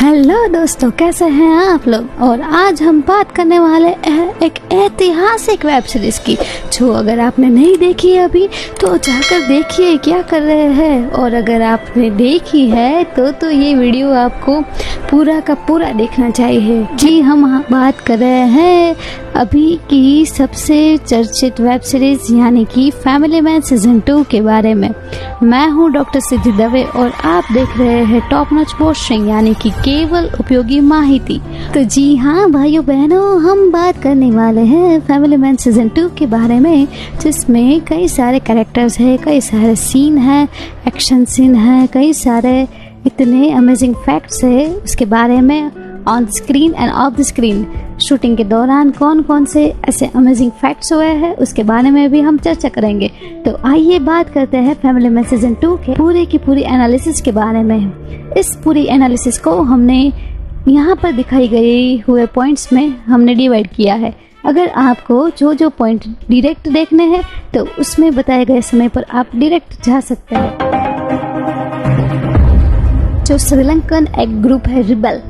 Hello दोस्तों, कैसे हैं आप लोग। और आज हम बात करने वाले हैं एक ऐतिहासिक वेब सीरीज की, जो अगर आपने नहीं देखी है अभी तो जाकर देखिए क्या कर रहे हैं। और अगर आपने देखी है तो ये वीडियो आपको पूरा का पूरा देखना चाहिए। जी, हम बात कर रहे हैं अभी की सबसे चर्चित वेब सीरीज यानी कि फैमिली मैन सीजन 2 के बारे में। मैं हूं डॉक्टर सिद्धि दवे और आप देख रहे हैं टॉप नॉच पोस्टिंग यानी कि केवल उपयोगी माहिती। तो जी हाँ भाइयों बहनों, हम बात करने वाले हैं फैमिली मैन सीजन 2 के बारे में, जिसमें कई सारे कैरेक्टर्स हैं, कई सारे सीन हैं, एक्शन सीन है, कई सारे इतने अमेजिंग फैक्ट्स है उसके बारे में। On screen end of the screen shooting के दौरान कौन कौन से ऐसे अमेजिंग फैक्ट्स हुए हैं उसके बारे में भी हम चर्चा करेंगे। तो आइए बात करते हैं फैमिली मैन सीजन 2 के पूरे की पूरी एनालिसिस के बारे में। इस पूरी एनालिसिस को हमने यहाँ पर दिखाई गई हुए पॉइंट्स में हमने डिवाइड किया है। अगर आपको जो जो पॉइंट डायरेक्ट देखने हैं तो उसमें बताए गए समय पर आप डायरेक्ट जा सकते हैं। जो श्रीलंकन एक ग्रुप है रिबेल,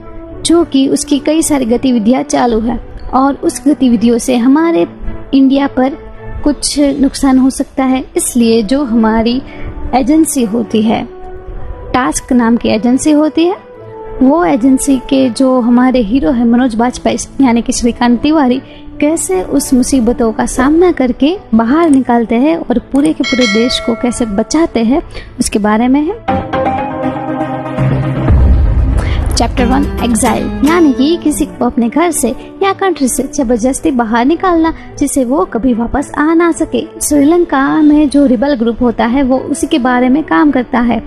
जो कि उसकी कई सारी गतिविधियां चालू है और उस गतिविधियों से हमारे इंडिया पर कुछ नुकसान हो सकता है। इसलिए जो हमारी एजेंसी होती है, टास्क नाम की एजेंसी होती है, वो एजेंसी के जो हमारे हीरो है मनोज बाजपेयी यानी कि श्रीकांत तिवारी, कैसे उस मुसीबतों का सामना करके बाहर निकालते हैं और पूरे के पूरे देश को कैसे बचाते हैं उसके बारे में है। चैप्टर 1 एग्जाइल, यानी कि किसी को अपने घर से या कंट्री से जबरदस्ती बाहर निकालना जिसे वो कभी वापस आ ना सके। श्रीलंका में जो रिबल ग्रुप होता है वो उसी के बारे में काम करता है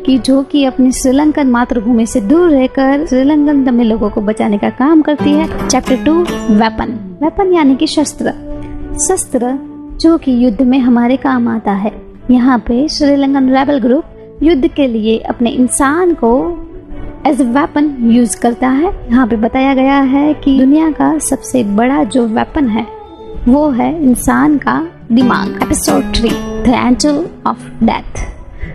कि जो कि अपनी श्रीलंकन मातृभूमि से दूर रहकर श्रीलंकन तमिल लोगों को बचाने का काम करती है। चैप्टर 2 वेपन, वेपन यानी कि शस्त्र, शस्त्र जो कि युद्ध में हमारे काम आता है। यहाँ पे श्रीलंकन रेबल ग्रुप युद्ध के लिए अपने इंसान को एज ए वेपन यूज करता है। यहाँ पे बताया गया है कि दुनिया का सबसे बड़ा जो वेपन है वो है इंसान का दिमाग। Episode 3 the angel of death.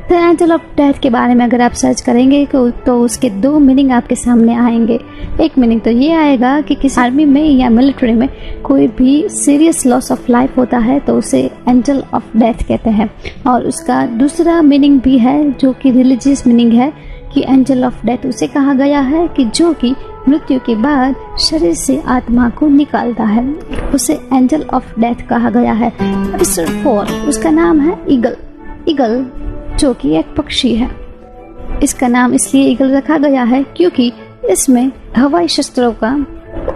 The angel of death के बारे में अगर आप सर्च करेंगे तो उसके 2 मीनिंग आपके सामने आएंगे। एक मीनिंग तो ये आएगा कि किसी आर्मी में या मिलिट्री में कोई भी सीरियस लॉस ऑफ लाइफ होता है तो उसे एंजल ऑफ डेथ कहते हैं। और उसका दूसरा मीनिंग भी है जो कि रिलीजियस मीनिंग है कि एंजल ऑफ डेथ उसे कहा गया है कि जो कि मृत्यु के बाद शरीर से आत्मा को निकालता है, उसे एंजल ऑफ डेथ कहा गया है। एपिसोड 4 उसका नाम है ईगल। ईगल जो कि एक पक्षी है। इसका नाम इसलिए ईगल रखा गया है क्योंकि इसमें हवाई शस्त्रों का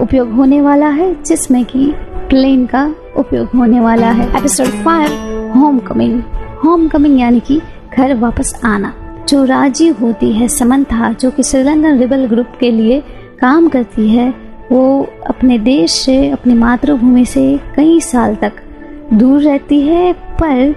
उपयोग होने वाला है, जिसमें कि प्लेन का उपयोग होने वाला है। Episode 5 home coming. Home coming यानी कि घर वापस आना। जो राजी होती है समंथा, जो कि श्रीलंकन रिबल ग्रुप के लिए काम करती है, वो अपने देश से, अपनी मातृभूमि से कई साल तक दूर रहती है, पर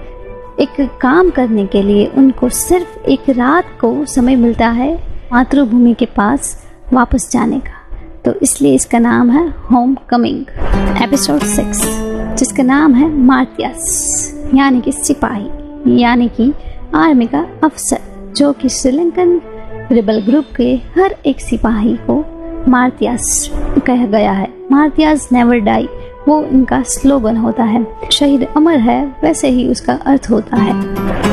एक काम करने के लिए उनको सिर्फ एक रात को समय मिलता है मातृभूमि के पास वापस जाने का। तो इसलिए इसका नाम है होम कमिंग। एपिसोड 6 जिसका नाम है मार्टियस यानी कि सिपाही यानी कि आर्मी का अफसर, जो कि श्रीलंकन रिबल ग्रुप के हर एक सिपाही को मार्टियस कहा गया है। मार्टियस नेवर डाई वो इनका स्लोगन होता है। शहीद अमर है वैसे ही उसका अर्थ होता है।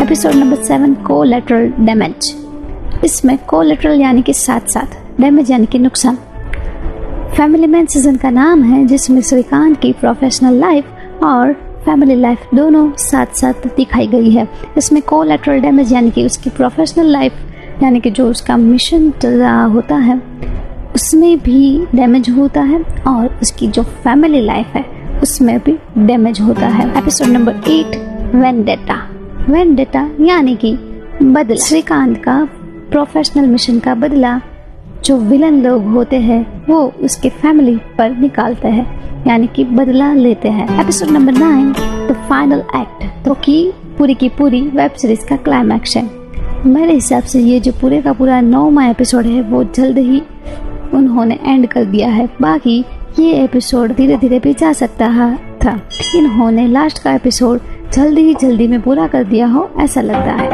Episode number 7 collateral damage. इसमें कोलैटरल यानी कि साथ साथ, डैमेज यानी कि नुकसान। फैमिली मैन सीजन का नाम है जिसमें श्रीकांत की प्रोफेशनल लाइफ और फैमिली लाइफ दोनों साथ साथ दिखाई गई है। इसमें कोलैटरल डैमेज यानी कि उसकी प्रोफेशनल लाइफ यानी कि जो उसका मिशन चल रहा होता है उसमें भी डैमेज होता है और उसकी जो फैमिली लाइफ है उसमें भी डैमेज होता है। Episode number 8 vendetta. वेंडेटा यानी कि बदला। श्रीकांत का प्रोफेशनल मिशन का बदला जो विलन लोग होते हैं वो उसके फैमिली पर निकालते हैं यानी कि बदला लेते हैं। Episode number 9 the final act, तो कि पूरी की पूरी वेब सीरीज का क्लाइमैक्स है। मेरे हिसाब से ये जो पूरे का पूरा 9वां एपिसोड है वो जल्द ही उन्होंने एंड कर दिया है। बाकी ये एपिसोड धीरे धीरे भी जा सकता था। इन्होंने लास्ट का एपिसोड जल्दी में पूरा कर दिया हो ऐसा लगता है।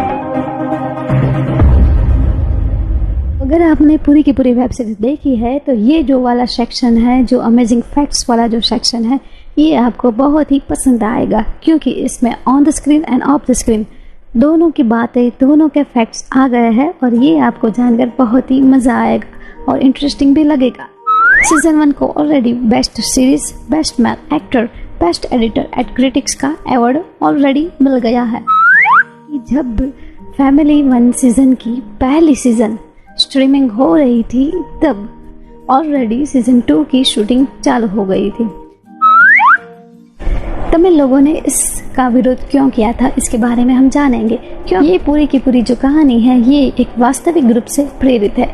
अगर आपने पूरी की पूरी वेब सीरीज देखी है तो ये जो वाला सेक्शन है, जो अमेजिंग फैक्ट्स वाला जो सेक्शन है, ये आपको बहुत ही पसंद आएगा, क्योंकि इसमें on the screen end of the screen दोनों की बातें, दोनों के फैक्ट्स आ गए हैं और ये आपको जानकर बहुत ही मज़ा आएगा और इंटरेस्टिंग भी लगेगा। सीजन 1 को already best series, best male actor, best editor eight critics का अवार्ड ऑलरेडी मिल गया है। जब फैमिली 1 सीजन की पहली सीजन स्ट्रीमिंग हो रही थी तब ऑलरेडी सीजन 2 की शूटिंग चालू हो गई थी। तमिल लोगों ने इसका विरोध क्यों किया था, इसके बारे में हम जानेंगे। क्यों ये पूरी की पूरी जो कहानी है ये एक वास्तविक ग्रुप से प्रेरित है।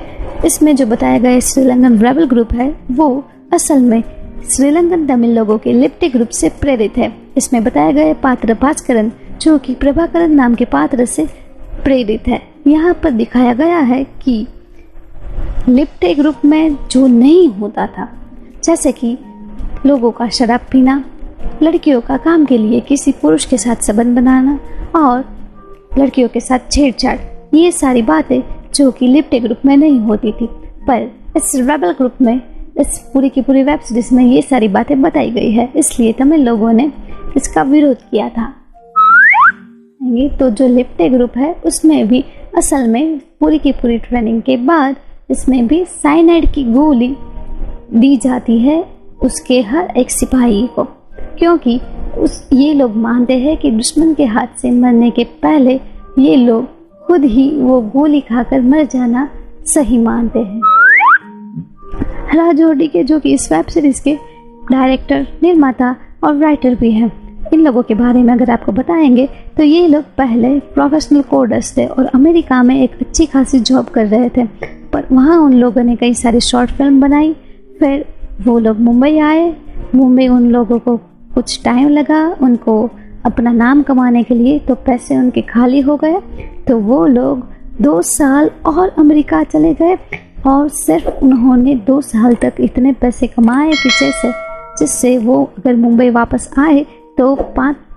इसमें जो बताया गया श्रीलंकन रेबल ग्रुप है वो असल में श्रीलंकन तमिल लोगों के लिप्टे ग्रुप से प्रेरित है। इसमें बताया गया पात्र भास्करन जो कि प्रभाकरन नाम के पात्र से प्रेरित है। यहाँ पर दिखाया गया है कि लिप्टे ग्रुप में जो नहीं होता था, जैसे कि लोगों का शराब पीना, लड़कियों का काम के लिए किसी पुरुष के साथ संबंध बनाना और लड़कियों के साथ छेड़छाड़, ये सारी बातें जो कि लिप्टे ग्रुप में नहीं होती थी, पर इस रेबल ग्रुप में, इस पूरी की पूरी वेब सीरीज में ये सारी बातें बताई गई है। इसलिए तमिल लोगों ने इसका विरोध किया था। तो जो लिप्टे ग्रुप है उसमें भी असल में पूरी की पूरी ट्रेनिंग के बाद इसमें भी साइनाइड की गोली दी जाती है उसके हर एक सिपाही को, क्योंकि ये लोग मानते हैं कि दुश्मन के हाथ से मरने के पहले ये लोग खुद ही वो गोली खाकर मर जाना सही मानते हैं। राजोडी के जो कि इस वेब सीरीज के डायरेक्टर, निर्माता और राइटर भी हैं, इन लोगों के बारे में अगर आपको बताएंगे तो ये लोग पहले प्रोफेशनल कोडर्स थे और अमेरिका में एक अच्छी खासी जॉब कर रहे थे, पर वहाँ उन लोगों ने कई सारी शॉर्ट फिल्म बनाई। फिर वो लोग मुंबई आए। मुंबई उन लोगों को कुछ टाइम लगा उनको अपना नाम कमाने के लिए, तो पैसे उनके खाली हो गए, तो वो लोग 2 साल और अमेरिका चले गए और सिर्फ उन्होंने 2 साल तक इतने पैसे कमाए कि जिससे वो अगर मुंबई वापस आए तो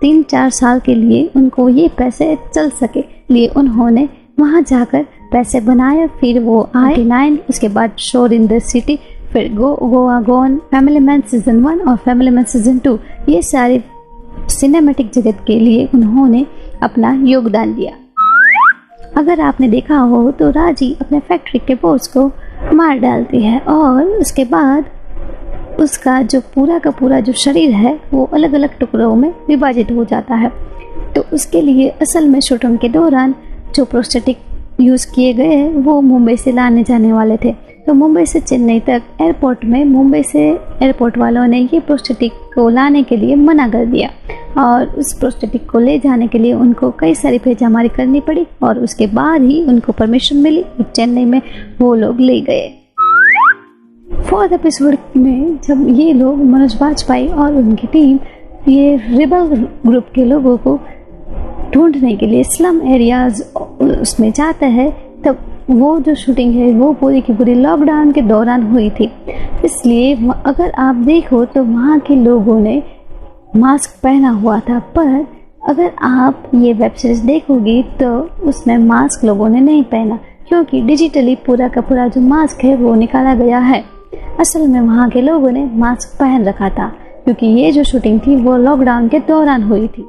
3-4 साल के लिए उनको ये पैसे चल सके। लिए उन्होंने वहाँ जाकर पैसे बनाए। फिर वो आए 9, उसके बाद शोर इन द सिटी, फिर गोवा गोन, फैमिली मैन सीजन 1 और फैमिली मैन सीजन 2, ये सारे सिनेमैटिक जगत के लिए उन्होंने अपना योगदान दिया। अगर आपने देखा हो तो राजी अपने फैक्ट्री के बॉस को मार डालती है और उसके बाद उसका जो पूरा का पूरा जो शरीर है वो अलग अलग टुकड़ों में विभाजित हो जाता है। तो उसके लिए असल में शूटिंग के दौरान जो प्रोस्थेटिक यूज़ किए गए वो मुंबई से लाने जाने वाले थे। तो मुंबई से चेन्नई तक एयरपोर्ट में मुंबई से एयरपोर्ट वालों ने ये प्रोस्थेटिक को लाने के लिए मना कर दिया और उस प्रोस्थेटिक को ले जाने के लिए उनको कई सारी भेजामारी करनी पड़ी और उसके बाद ही उनको परमिशन मिली कि चेन्नई में वो लोग ले गए। 4th एपिसोड में जब ये लोग मनोज बाजपेयी और उनकी टीम ये रेबल ग्रुप के लोगों को ढूंढने के लिए स्लम एरियाज उसमें जाते हैं, तब वो जो शूटिंग है वो पूरी की पूरी लॉकडाउन के दौरान हुई थी। इसलिए अगर आप देखो तो वहाँ के लोगों ने मास्क पहना हुआ था, पर अगर आप ये वेब सीरीज देखोगी तो उसमें मास्क लोगों ने नहीं पहना, क्योंकि डिजिटली पूरा का पूरा जो मास्क है वो निकाला गया है। असल में वहाँ के लोगों ने मास्क पहन रखा था, क्योंकि ये जो शूटिंग थी वो लॉकडाउन के दौरान हुई थी।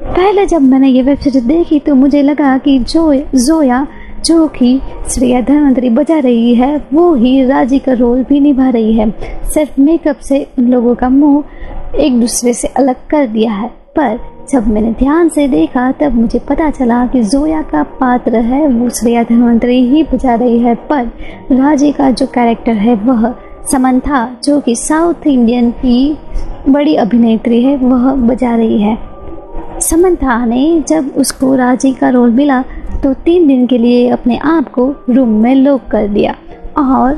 पहले जब मैंने ये वेब सीरीज देखी तो मुझे लगा कि जोया जो कि श्रेया धनवंतरी बजा रही है वो ही राजी का रोल भी निभा रही है। सिर्फ मेकअप से उन लोगों का मुंह एक दूसरे से अलग कर दिया है, पर जब मैंने ध्यान से देखा तब मुझे पता चला कि जोया का पात्र है वो श्रेया धनवंतरी ही बजा रही है, पर राजी का जो कैरेक्टर है वह समंथा जो कि साउथ इंडियन की बड़ी अभिनेत्री है वह बजा रही है। समंथा ने जब उसको राजी का रोल मिला तो 3 दिन के लिए अपने आप को रूम में लॉक कर दिया और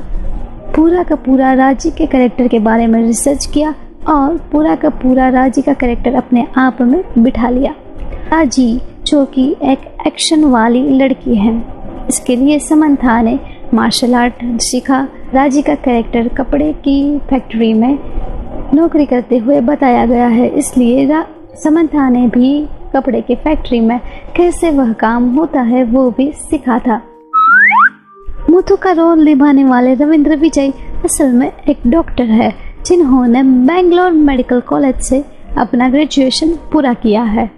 पूरा का पूरा राजी के कैरेक्टर के बारे में रिसर्च किया और पूरा का पूरा राजी का कैरेक्टर अपने आप में बिठा लिया। राजी जो कि एक एक्शन वाली लड़की है, इसके लिए समंथा ने मार्शल आर्ट सीखा। राजी का कैरेक्टर कपड़े की फैक्ट्री में नौकरी करते हुए बताया गया है, इसलिए समंथा ने भी कपड़े की फैक्ट्री में कैसे वह काम होता है वो भी सीखा था। मुथु का रोल निभाने वाले रविंद्र विजय असल में एक डॉक्टर है जिन्होंने बेंगलोर मेडिकल कॉलेज से अपना ग्रेजुएशन पूरा किया है।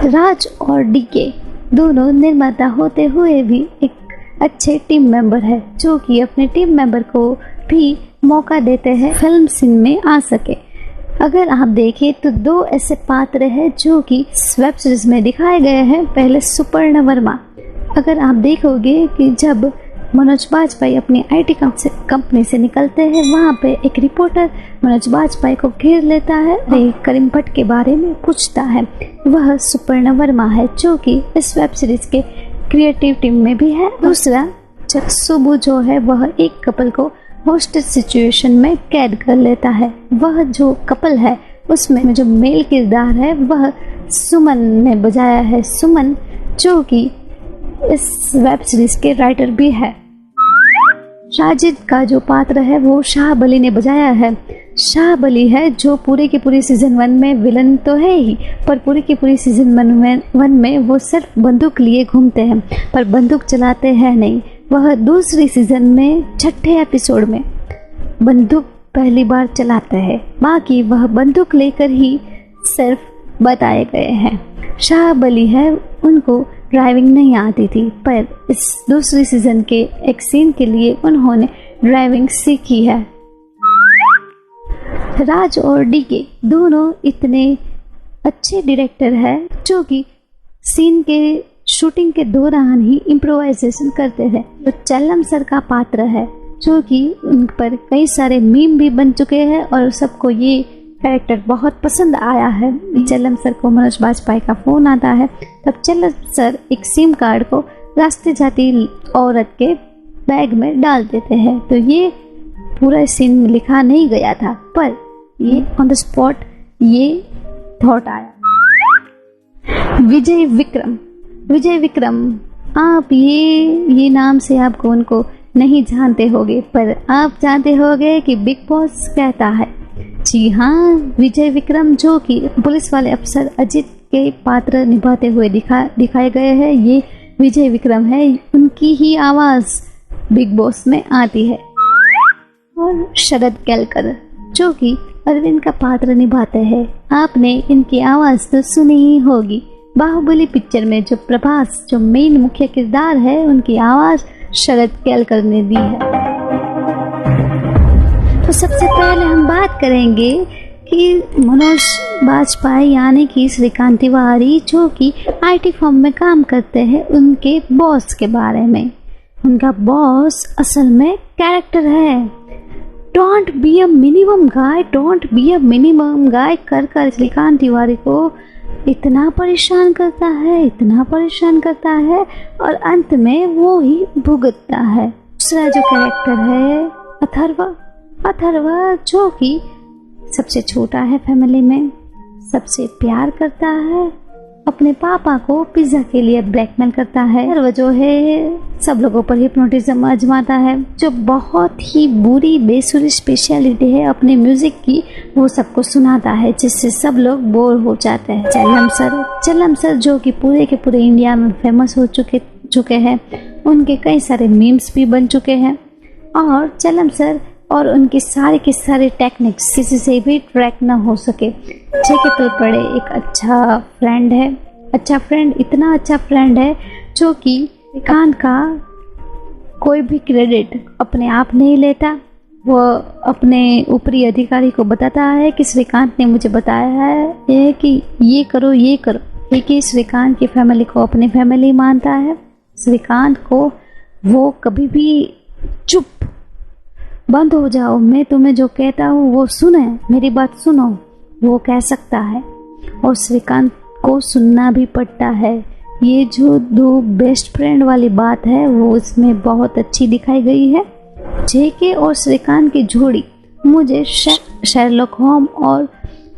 राज और डीके दोनों निर्माता होते हुए भी एक अच्छे टीम मेंबर है जो कि अपने टीम मेंबर को भी मौका देते हैं फिल्म सीन में आ सके। अगर आप देखें तो दो ऐसे पात्र हैं जो कि वेब सीरीज में दिखाए गए हैं। पहले सुपर्ण वर्मा, अगर आप देखोगे कि जब मनोज बाजपेयी अपनी आईटी कंपनी से निकलते हैं, वहाँ पे एक रिपोर्टर मनोज बाजपेयी को घेर लेता है, करीम भट्ट के बारे में पूछता है। वह सुपर्ण वर्मा है जो कि इस वेब सीरीज के क्रिएटिव टीम में भी है। दूसरा सुबु जो है वह एक कपल को होस्टेज सिचुएशन में कैद कर लेता है। वह जो कपल है उसमें जो मेल किरदार है वह सुमन ने बजाया है। सुमन जो कि इस वेब सीरीज के राइटर भी है। साजिद का जो पात्र है वो शाहबली ने बजाया है। शाहबली है जो पूरे की पूरी सीजन 1 में विलन तो है ही, पर पूरी की पूरी सीजन 1 में वो सिर्फ बंदूक लिए घूमते हैं पर बंदूक चलाते हैं नहीं। वह दूसरी सीजन में छठे एपिसोड में बंदूक पहली बार चलाते हैं, बाकी वह बंदूक लेकर ही सिर्फ बताए गए हैं। शाहबली है, उनको ड्राइविंग नहीं आती थी पर इस दूसरी सीजन के एक सीन के लिए उन्होंने ड्राइविंग सीखी है। राज और डीके दोनों इतने अच्छे डायरेक्टर हैं जो कि सीन के शूटिंग के दौरान ही इम्प्रोवाइजेशन करते हैं। तो चल्लम सर का पात्र है जो कि उन पर कई सारे मीम भी बन चुके हैं और सबको ये कैरेक्टर बहुत पसंद आया है। चल्लम सर को मनोज बाजपेयी का फोन आता है, तब चल्लम सर एक सिम कार्ड को रास्ते जाती औरत के बैग में डाल देते हैं। तो ये पूरा सीन में लिखा नहीं गया था पर ये ऑन द स्पॉट ये थॉट आया। विजय विक्रम आप ये नाम से आपको उनको नहीं जानते होगे पर आप जानते होगे कि बिग बॉस कहता है। जी हाँ, विजय विक्रम जो कि पुलिस वाले अफसर अजित के पात्र निभाते हुए दिखाए गए हैं, ये विजय विक्रम है। उनकी ही आवाज बिग बॉस में आती है। और शरद केलकर जो कि अरविंद का पात्र निभाते हैं, आपने इनकी आवाज तो सुनी ही होगी। बाहुबली पिक्चर में जो प्रभास जो मेन मुख्य किरदार है उनकी आवाज शरद केलकर ने दी है। तो सबसे पहले हम बात करेंगे कि मनोज बाजपेयी यानी कि श्रीकांत तिवारी जो कि आईटी फर्म में काम करते हैं, उनके बॉस के बारे में। उनका बॉस असल में कैरेक्टर है। डोंट बी अ मिनिमम गाय कर श्रीकांत तिवारी को इतना परेशान करता है और अंत में वो ही भुगतता है। दूसरा जो कैरेक्टर है अथर्वा जो कि सबसे छोटा है फैमिली में, सबसे प्यार करता है, अपने पापा को पिज्जा के लिए ब्लैकमेल करता है और वो जो है सब लोगों पर हिप्नोटिज्म आजमाता है। जो बहुत ही बुरी बेसुरी स्पेशलिटी है अपने म्यूजिक की, वो सबको सुनाता है जिससे सब लोग बोर हो जाते हैं। चल्लम सर जो कि पूरे के पूरे इंडिया में फेमस हो चुके हैं, उनके कई सारे मीम्स भी बन चुके हैं। और चल्लम सर और उनके सारे के सारे टेक्निक्स किसी से भी ट्रैक ना हो सके। जेके तलपड़े एक इतना अच्छा फ्रेंड है जो कि श्रीकांत का कोई भी क्रेडिट अपने आप नहीं लेता। वो अपने ऊपरी अधिकारी को बताता है कि श्रीकांत ने मुझे बताया है कि ये करो। लेकिन श्रीकांत की फैमिली को अपनी फैमिली मानता है। श्रीकांत को वो कभी भी चुप बंद हो जाओ, मैं तुम्हें जो कहता हूँ वो सुने, मेरी बात सुनो, वो कह सकता है और श्रीकांत को सुनना भी पड़ता है। ये जो दो बेस्ट फ्रेंड वाली बात है वो इसमें बहुत अच्छी दिखाई गई है। जेके और श्रीकांत की जोड़ी मुझे शेरलॉक होम और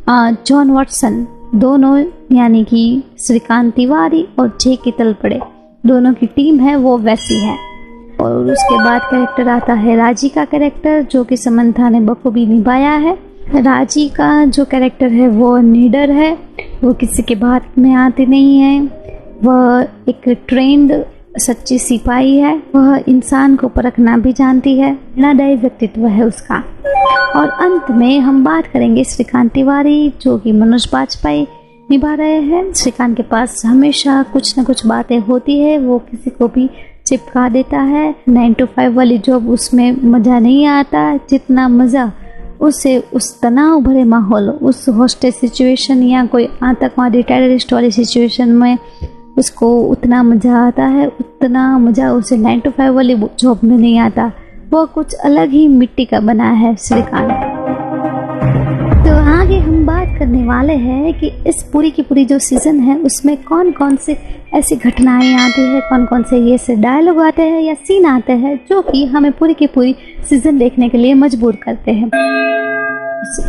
जॉन वॉटसन दोनों यानी कि श्रीकांत तिवारी और जेके तलपड़े दोनों की टीम है वो वैसी है। और उसके बाद कैरेक्टर आता है राजी का कैरेक्टर जो कि समंथा ने बखूबी निभाया है। राजी का जो कैरेक्टर है वो नीडर है, वो किसी के बात में आती नहीं है। वह एक ट्रेंड सच्ची सिपाही है, वह इंसान को परखना भी जानती है, निर्णयदायी व्यक्तित्व है उसका। और अंत में हम बात करेंगे श्रीकांत तिवारी, जो कि मनोज बाजपेयी निभा रहे हैं। श्रीकांत के पास हमेशा कुछ न कुछ बातें होती है, वो किसी को भी चिपका देता है। 9 to 5 वाली जॉब, उसमें मज़ा नहीं आता जितना मज़ा उसे उस तनाव भरे माहौल, उस हॉस्टेज सिचुएशन या कोई आतंकवादी टेररिस्ट वाली सिचुएशन में उसको उतना मज़ा आता है, उतना मज़ा उसे 9 to 5 वाली जॉब में नहीं आता। वो कुछ अलग ही मिट्टी का बना है श्रीकांत। तो आगे हम बात करने वाले हैं कि इस पूरी की पूरी जो सीज़न है उसमें कौन कौन से ऐसी घटनाएं आती है, कौन कौन से ये से डायलॉग आते हैं या सीन आते हैं जो कि हमें पूरी की पूरी सीज़न देखने के लिए मजबूर करते हैं।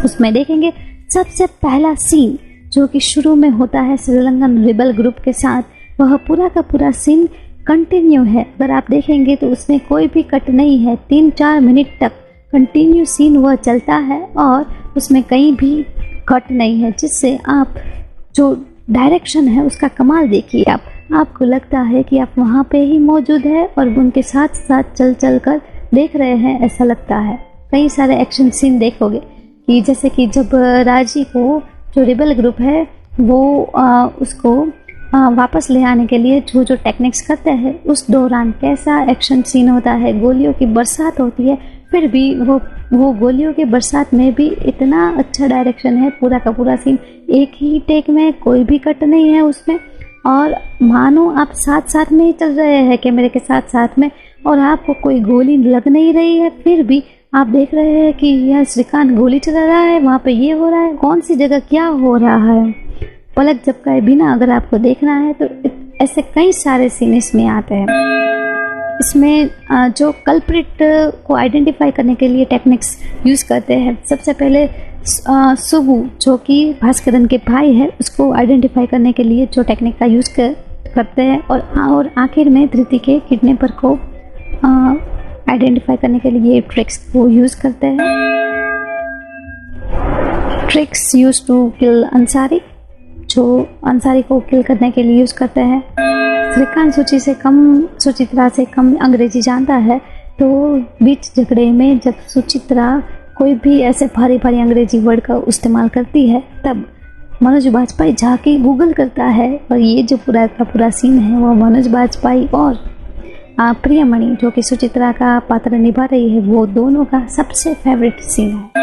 उसमें देखेंगे सबसे पहला सीन जो कि शुरू में होता है श्रीलंकन रिबल ग्रुप के साथ। वह पूरा का पूरा सीन कंटिन्यू है, अगर आप देखेंगे तो उसमें कोई भी कट नहीं है। 3-4 मिनट तक कंटिन्यू सीन वह चलता है और उसमें कहीं भी कट नहीं है, जिससे आप जो डायरेक्शन है उसका कमाल देखिए। आपको लगता है कि आप वहाँ पे ही मौजूद है और उनके साथ साथ चल कर देख रहे हैं, ऐसा लगता है। कई सारे एक्शन सीन देखोगे कि जैसे कि जब राजी को जो रिबल ग्रुप है वो उसको वापस ले आने के लिए जो टेक्निक्स करते हैं, उस दौरान कैसा एक्शन सीन होता है। गोलियों की बरसात होती है, फिर भी वो गोलियों के बरसात में भी इतना अच्छा डायरेक्शन है। पूरा का पूरा सीन एक ही टेक में, कोई भी कट नहीं है उसमें, और मानो आप साथ साथ में ही चल रहे हैं कैमरे के साथ साथ में, और आपको कोई गोली लग नहीं रही है, फिर भी आप देख रहे हैं कि यह श्रीकांत गोली चला रहा है, वहाँ पे ये हो रहा है, कौन सी जगह क्या हो रहा है। पलक झपकाए बिना अगर आपको देखना है तो ऐसे कई सारे सीन इसमें आते हैं। इसमें जो कल्प्रिट को आइडेंटिफाई करने के लिए टेक्निक्स यूज़ करते हैं, सबसे पहले सुबु जो कि भास्करन के भाई है, उसको आइडेंटिफाई करने के लिए जो टेक्निक का यूज़ करते हैं, और आखिर में धृति के किडनैपर को आइडेंटिफाई करने के लिए ट्रिक्स को यूज़ करते हैं। Tricks use to kill Ansari, जो अंसारी को किल करने के लिए यूज़ करते हैं। श्रीकांत सुचित्रा से कम अंग्रेजी जानता है, तो बीच झगड़े में जब सुचित्रा कोई भी ऐसे भारी भारी अंग्रेजी वर्ड का इस्तेमाल करती है, तब मनोज बाजपेयी जाके गूगल करता है, और ये जो पूरा का पूरा सीन है वो मनोज बाजपेयी और प्रियमणि जो कि सुचित्रा का पात्र निभा रही है, वो दोनों का सबसे फेवरेट सीन है।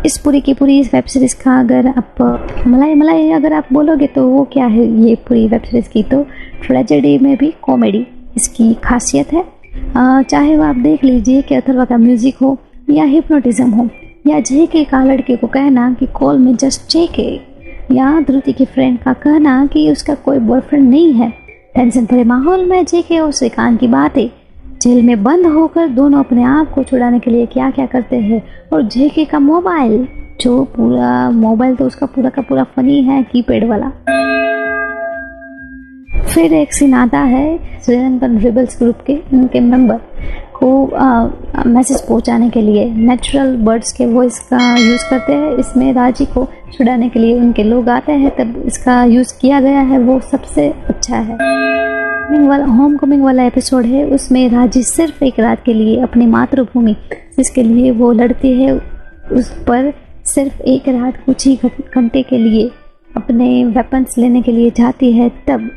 इस पूरी की पूरी इस वेब सीरीज़ का अगर आप मलाई अगर आप बोलोगे तो वो क्या है, ये पूरी वेब सीरीज़ की तो ट्रेजेडी में भी कॉमेडी इसकी खासियत है। चाहे वो आप देख लीजिए कि अथर्वा का म्यूज़िक हो या हिप्नोटिज्म हो, या जेके का लड़के को कहना कि कॉल में जस्ट जेके, या धृति की फ्रेंड का कहना कि उसका कोई बॉयफ्रेंड नहीं है। टेंशन भरे माहौल में जेके और श्रीकांत की बातें, जेल में बंद होकर दोनों अपने आप को छुड़ाने के लिए क्या क्या करते हैं, और जेके का मोबाइल, जो पूरा मोबाइल तो उसका पूरा का पूरा फनी है, कीपैड वाला। फिर एक सीन आता है श्रीलंकन रिबल्स ग्रुप के उनके मेंबर को मैसेज पहुंचाने के लिए नेचुरल बर्ड्स के वॉइस का यूज़ करते हैं। इसमें राजी को छुड़ाने के लिए उनके लोग आते हैं, तब इसका यूज़ किया गया है, वो सबसे अच्छा है। होम कमिंग वाला एपिसोड है, उसमें राजी सिर्फ एक रात के लिए अपनी मातृभूमि जिसके लिए वो लड़ती है, उस पर सिर्फ एक रात कुछ ही घंटे के लिए अपने वेपन्स लेने के लिए जाती है। तब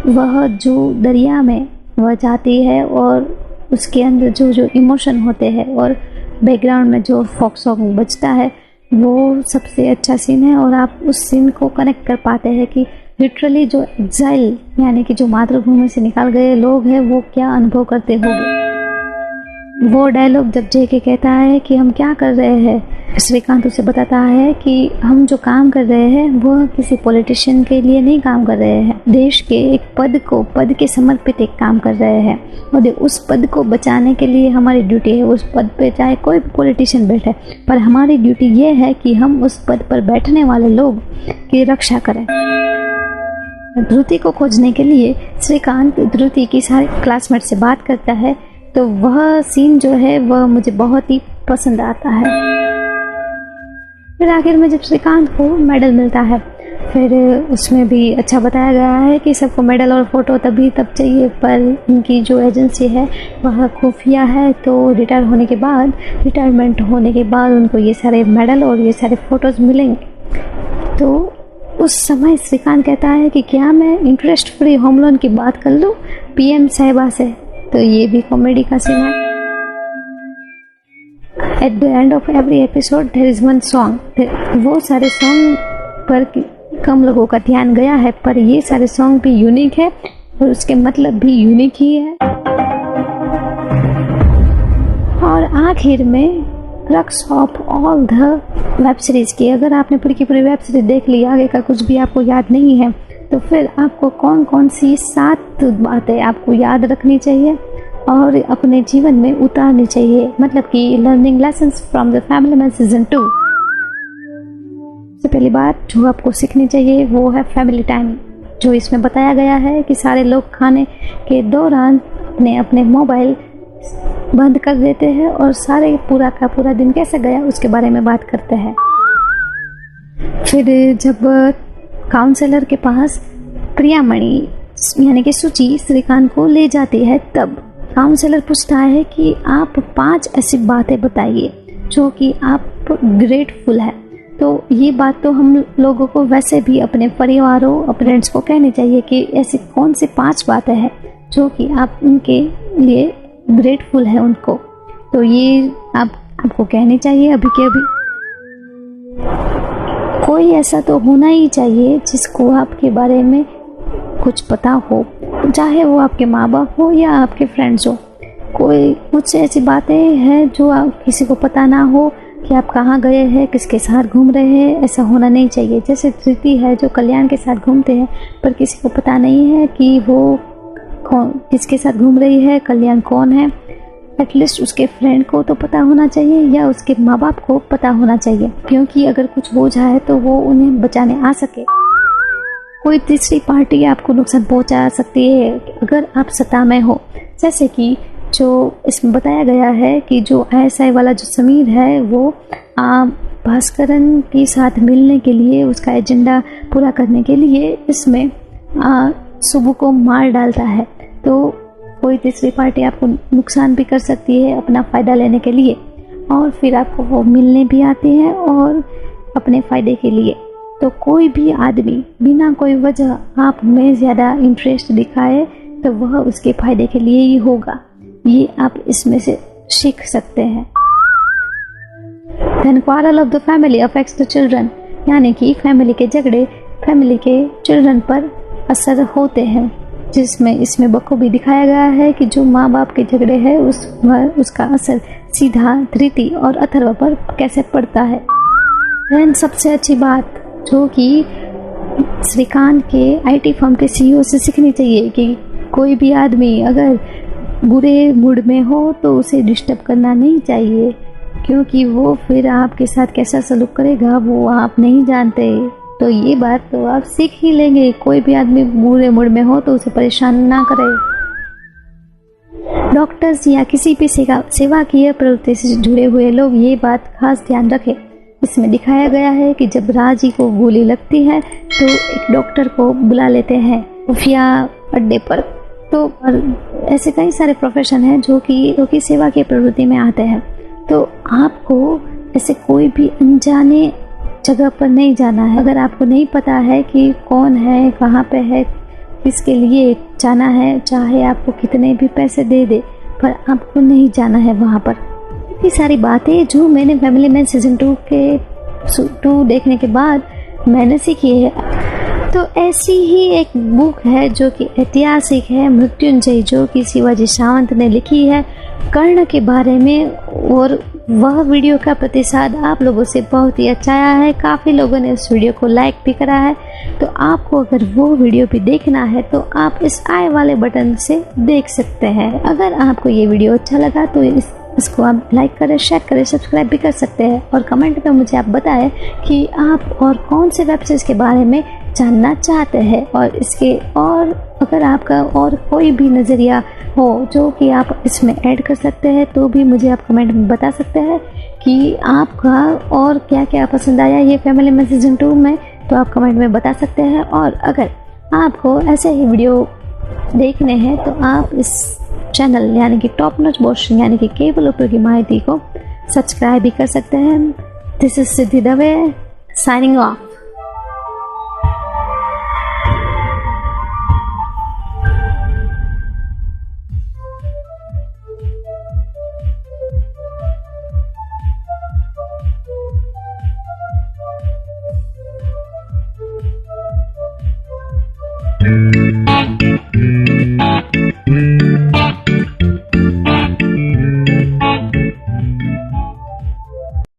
वह जो दरिया में वह जाती है और उसके अंदर जो इमोशन होते हैं और बैकग्राउंड में जो फोक सॉन्ग बजता है, वो सबसे अच्छा सीन है। और आप उस सीन को कनेक्ट कर पाते हैं कि लिटरली जो एग्जाइल यानी कि जो मातृभूमि से निकाल गए लोग हैं, वो क्या अनुभव करते होंगे। वो डायलॉग जब जेके कहता है कि हम क्या कर रहे हैं, श्रीकांत उसे बताता है कि हम जो काम कर रहे हैं वो किसी पॉलिटिशियन के लिए नहीं काम कर रहे हैं, देश के एक पद के समर्पित एक काम कर रहे हैं, और उस पद को बचाने के लिए हमारी ड्यूटी है। उस पद पे चाहे कोई पॉलिटिशियन बैठे, पर हमारी ड्यूटी ये है कि हम उस पद पर बैठने वाले लोग की रक्षा करें। धृति को खोजने के लिए श्रीकांत धृति की सारे क्लासमेट से बात करता है, तो वह सीन जो है वह मुझे बहुत ही पसंद आता है। फिर आखिर में जब श्रीकांत को मेडल मिलता है, फिर उसमें भी अच्छा बताया गया है कि सबको मेडल और फोटो तब चाहिए, पर इनकी जो एजेंसी है वह खुफिया है, तो रिटायरमेंट होने के बाद उनको ये सारे मेडल और ये सारे फोटोज़ मिलेंगे। तो उस समय श्रीकांत कहता है कि क्या मैं इंटरेस्ट फ्री होम लोन की बात कर लूँ पीएम साहिबा से। तो ये भी कॉमेडी का सीन है। At the end of every episode there is one song. वो सारे सॉन्ग पर कम लोगों का ध्यान गया है, पर ये सारे सॉन्ग भी यूनिक है और उसके मतलब भी यूनिक ही है। और आखिर में crux of all the web series की, अगर आपने पूरी की पूरी वेब सीरीज देख ली, आगे का कुछ भी आपको याद नहीं है, तो फिर आपको कौन कौन सी 7 बातें आपको याद रखनी चाहिए और अपने जीवन में उतारनी चाहिए, मतलब कि learning lessons from the family man season 2। सबसे पहली बात जो आपको सीखनी चाहिए वो है फैमिली टाइम। जो इसमें बताया गया है कि सारे लोग खाने के दौरान अपने अपने मोबाइल बंद कर देते हैं और सारे पूरा का पूरा दिन कैसे गया उसके बारे में बात करते हैं। फिर जब काउंसलर के पास प्रियामणि यानी कि सुचि श्रीकांत को ले जाती है, तब काउंसलर पूछता है कि आप 5 ऐसी बातें बताइए जो कि आप ग्रेटफुल है। तो ये बात तो हम लोगों को वैसे भी अपने परिवारों और फ्रेंड्स को कहनी चाहिए कि ऐसी कौन सी 5 बातें हैं जो कि आप उनके लिए ग्रेटफुल है उनको। तो ये आपको कहनी चाहिए अभी के अभी। कोई ऐसा तो होना ही चाहिए जिसको आपके बारे में कुछ पता हो, चाहे वो आपके माँ बाप हो या आपके फ्रेंड्स हो। कोई कुछ ऐसी बातें हैं जो आप किसी को पता ना हो कि आप कहाँ गए हैं, किसके साथ घूम रहे हैं, ऐसा होना नहीं चाहिए। जैसे धृति है जो कल्याण के साथ घूमते हैं पर किसी को पता नहीं है कि वो किसके साथ घूम रही है, कल्याण कौन है। एटलीस्ट उसके फ्रेंड को तो पता होना चाहिए या उसके माँ बाप को पता होना चाहिए, क्योंकि अगर कुछ हो जाए तो वो उन्हें बचाने आ सके। कोई तीसरी पार्टी आपको नुकसान पहुंचा सकती है अगर आप सत्ता में हो, जैसे कि जो इसमें बताया गया है कि जो ISI वाला जो समीर है वो भास्करन के साथ मिलने के लिए, उसका एजेंडा पूरा करने के लिए इसमें सुबु को मार डालता है। तो कोई तीसरी पार्टी आपको नुकसान भी कर सकती है अपना फ़ायदा लेने के लिए, और फिर आपको वो मिलने भी आते हैं और अपने फ़ायदे के लिए। तो कोई भी आदमी बिना कोई वजह आप में ज़्यादा इंटरेस्ट दिखाए तो वह उसके फ़ायदे के लिए ही होगा। ये आप इसमें से सीख सकते हैं। Then quarrel of the family affects the children, यानी कि फैमिली के झगड़े फैमिली के चिल्ड्रन पर असर होते हैं, जिसमें इसमें बखूबी दिखाया गया है कि जो माँ बाप के झगड़े हैं उसका असर सीधा धृति और अथर्व पर कैसे पड़ता है। Then सबसे अच्छी बात जो कि श्रीकांत के IT फर्म के CEO से सीखनी चाहिए कि कोई भी आदमी अगर बुरे मूड में हो तो उसे डिस्टर्ब करना नहीं चाहिए, क्योंकि वो फिर आपके साथ कैसा सलूक करेगा वो आप नहीं जानते। तो ये बात तो आप सीख ही लेंगे। कोई भी आदमी बुरे मूड में हो तो उसे परेशान ना करे। डॉक्टर्स या किसी भी सेवा की प्रवृत्ति से जुड़े हुए लोग ये बात खास ध्यान रखें। इसमें दिखाया गया है कि जब राजी को गोली लगती है तो एक डॉक्टर को बुला लेते हैं खुफिया अड्डे पर। तो ऐसे कई सारे प्रोफेशन हैं जो कि सेवा की प्रवृत्ति में आते हैं। तो आपको ऐसे कोई भी अनजाने जगह पर नहीं जाना है। अगर आपको नहीं पता है कि कौन है, कहाँ पे है, किसके लिए जाना है, चाहे आपको कितने भी पैसे दे दे, पर आपको नहीं जाना है वहाँ पर। ये सारी बातें जो मैंने फैमिली मैन सीजन 2 देखने के बाद मैंने सीखी है। तो ऐसी ही एक बुक है जो कि ऐतिहासिक है, मृत्युंजय, जो कि शिवाजी सावंत ने लिखी है कर्ण के बारे में, और वह वीडियो का प्रतिसाद आप लोगों से बहुत ही अच्छा आया है। काफ़ी लोगों ने उस वीडियो को लाइक भी करा है। तो आपको अगर वो वीडियो भी देखना है तो आप इस आई वाले बटन से देख सकते हैं। अगर आपको ये वीडियो अच्छा लगा तो इसको आप लाइक करें, शेयर करें, सब्सक्राइब भी कर सकते हैं, और कमेंट में मुझे आप बताएं कि आप और कौन से वेब सीरीज के बारे में जानना चाहते हैं, और अगर आपका और कोई भी नज़रिया हो जो कि आप इसमें ऐड कर सकते हैं तो भी मुझे आप कमेंट में बता सकते हैं कि आपका और क्या क्या पसंद आया ये फैमिली मैन सीजन 2 में, तो आप कमेंट में बता सकते हैं। और अगर आपको ऐसे ही वीडियो देखने हैं तो आप इस चैनल यानी कि टॉप नॉच मोशन यानी कि केवल उपयोगी माहिती को सब्सक्राइब भी कर सकते हैं। This is Siddhi Dave signing off. Thank you.